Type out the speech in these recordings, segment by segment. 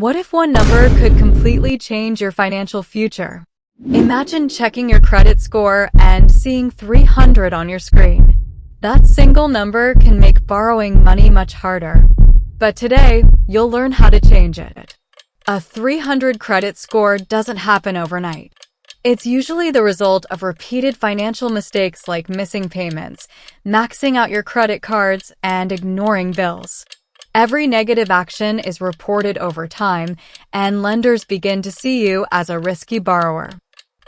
What if one number could completely change your financial future? Imagine checking your credit score and seeing 300 on your screen. That single number can make borrowing money much harder. But today, you'll learn how to change it. A 300 credit score doesn't happen overnight. It's usually the result of repeated financial mistakes like missing payments, maxing out your credit cards, and ignoring bills. Every negative action is reported over time, and lenders begin to see you as a risky borrower.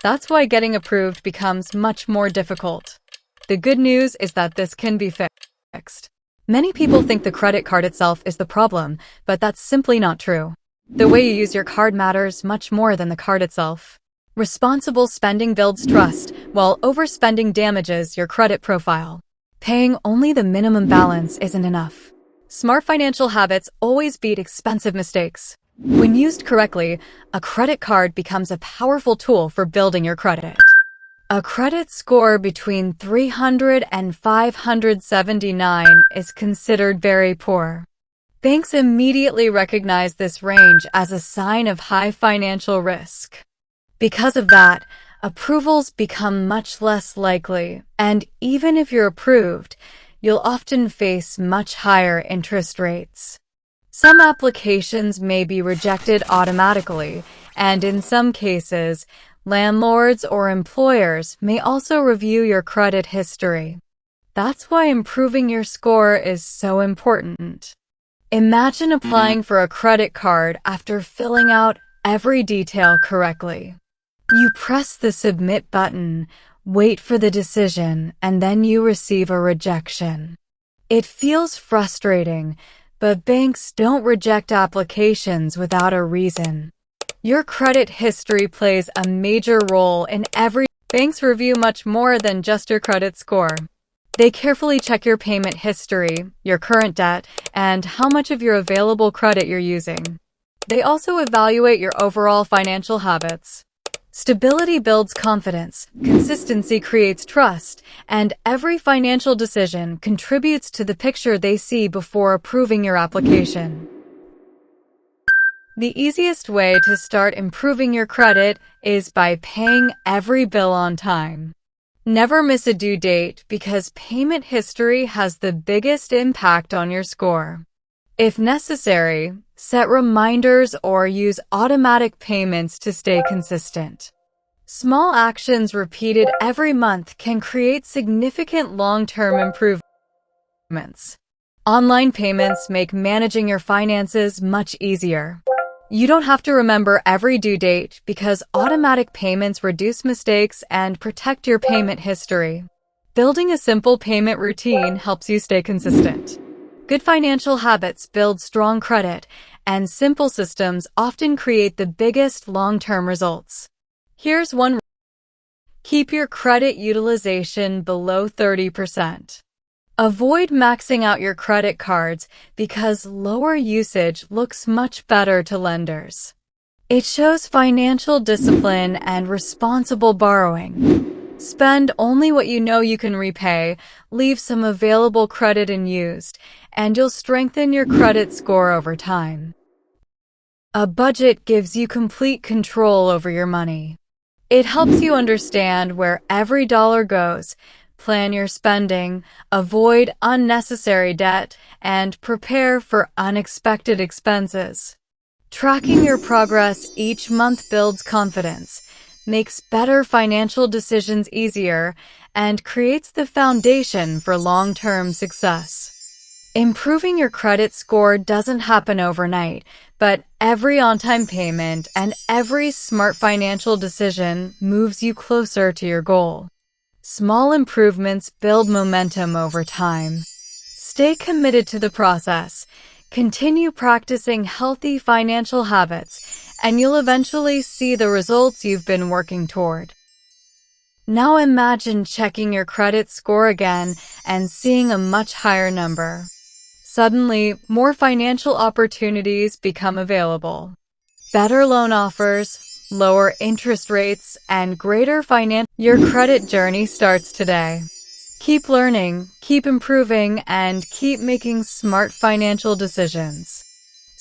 That's why getting approved becomes much more difficult. The good news is that this can be fixed. Many people think the credit card itself is the problem, but that's simply not true. The way you use your card matters much more than the card itself. Responsible spending builds trust, while overspending damages your credit profile. Paying only the minimum balance isn't enough. Smart financial habits always beat expensive mistakes. When used correctly, a credit card becomes a powerful tool for building your credit. A credit score between 300 and 579 is considered very poor. Banks immediately recognize this range as a sign of high financial risk. Because of that, approvals become much less likely, and even if you're approved, you'll often face much higher interest rates. Some applications may be rejected automatically, and in some cases, landlords or employers may also review your credit history. That's why improving your score is so important. Imagine applying for a credit card after filling out every detail correctly. You press the submit button, wait for the decision, and then you receive a rejection. It feels frustrating, but banks don't reject applications without a reason. Your credit history plays a major role in every. Banks review much more than just your credit score. They carefully check your payment history, your current debt, and how much of your available credit you're using. They also evaluate your overall financial habits. Stability builds confidence, consistency creates trust, and every financial decision contributes to the picture they see before approving your application. The easiest way to start improving your credit is by paying every bill on time. Never miss a due date because payment history has the biggest impact on your score. If necessary, set reminders or use automatic payments to stay consistent. Small actions repeated every month can create significant long-term improvements. Online payments make managing your finances much easier. You don't have to remember every due date because automatic payments reduce mistakes and protect your payment history. Building a simple payment routine helps you stay consistent. Good financial habits build strong credit, and simple systems often create the biggest long-term results. Here's one. Keep your credit utilization below 30%. Avoid maxing out your credit cards because lower usage looks much better to lenders. It shows financial discipline and responsible borrowing. Spend only what you know you can repay, leave some available credit unused, and you'll strengthen your credit score over time. A budget gives you complete control over your money. It helps you understand where every dollar goes, plan your spending, avoid unnecessary debt, and prepare for unexpected expenses. Tracking your progress each month builds confidence, makes better financial decisions easier, and creates the foundation for long-term success. Improving your credit score doesn't happen overnight, but every on-time payment and every smart financial decision moves you closer to your goal. Small improvements build momentum over time. Stay committed to the process. Continue practicing healthy financial habits, and you'll eventually see the results you've been working toward. Now imagine checking your credit score again and seeing a much higher number. Suddenly, more financial opportunities become available. Better loan offers, lower interest rates, and greater financial. Your credit journey starts today. Keep learning, keep improving, and keep making smart financial decisions.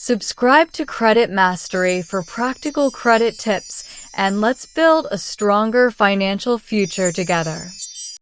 Subscribe to Credit Mastery for practical credit tips, and let's build a stronger financial future together.